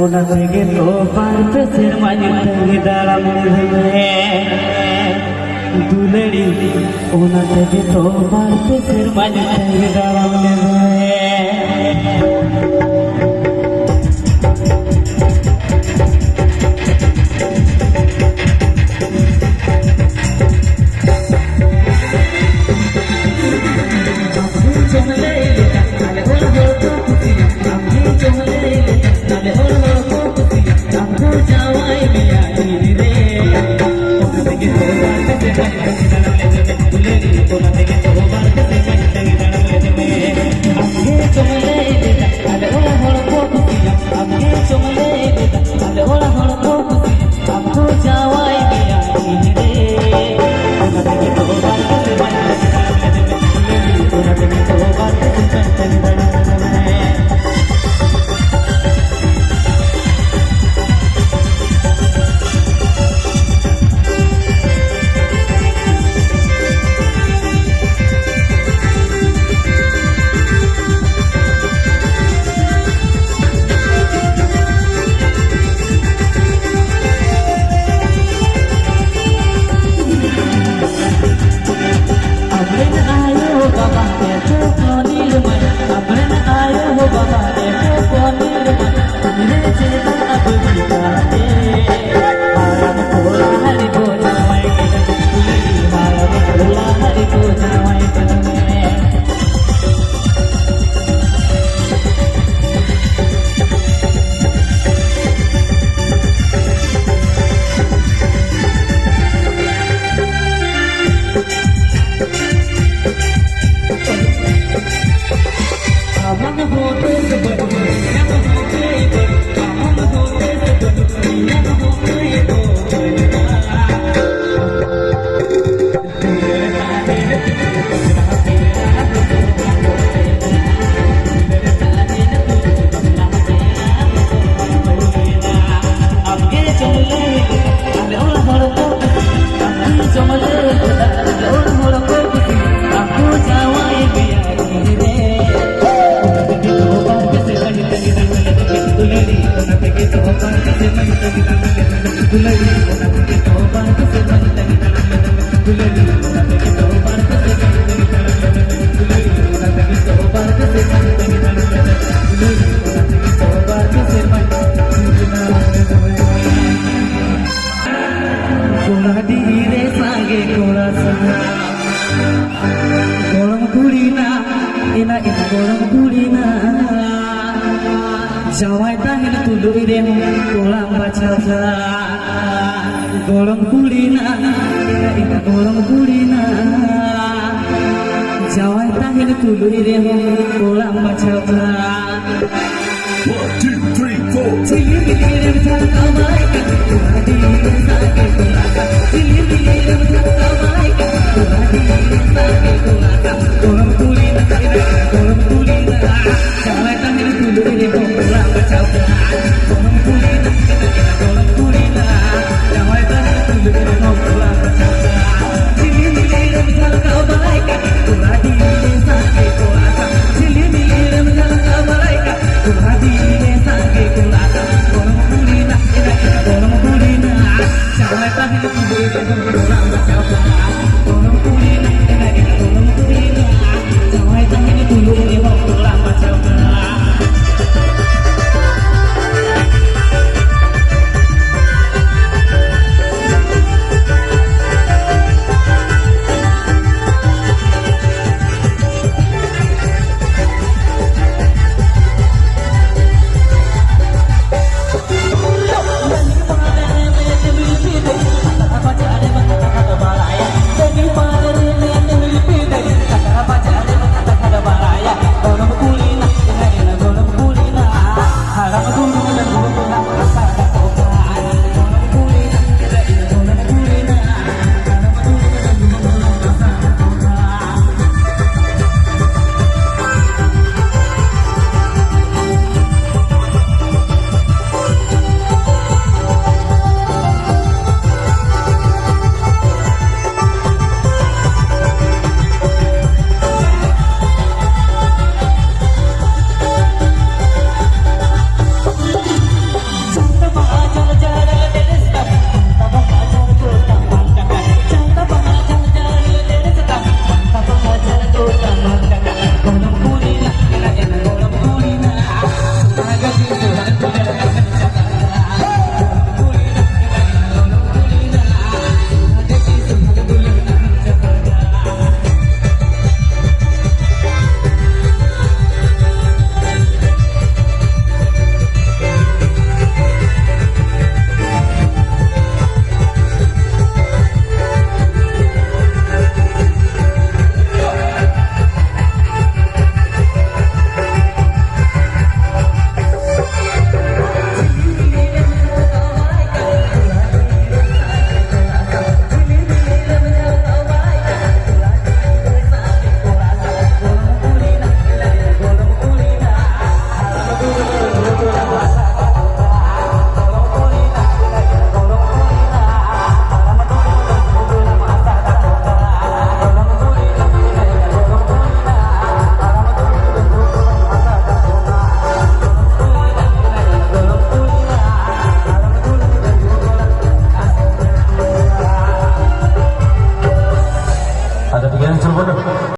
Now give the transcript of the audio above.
Una tege to par pe sermani tege dalam lebe dulari una tege to par pe sermani tege dalam lebe ina gorong kulina jawai tahil tudu idem tulang baca gorong kulina ina gorong kulina jawai tahil tudu idem tulang baca 1, 2, 3, 4 cilir cilir tak abaikan hati sakit tulakan cilir cilir tak abaikan hati sakit tulakan gorong kulina gorong kulina jawai tahil tudu idem tulang baca gorong kulina gorong kulina jawai tahil tudu idem tulang baca cilir cilir tak abaikan hati sakit tulakan cilir cilir tak abaikan hati sakit tulakan gorong kulina gorong kulina jawai tahil tudu idem tulang baca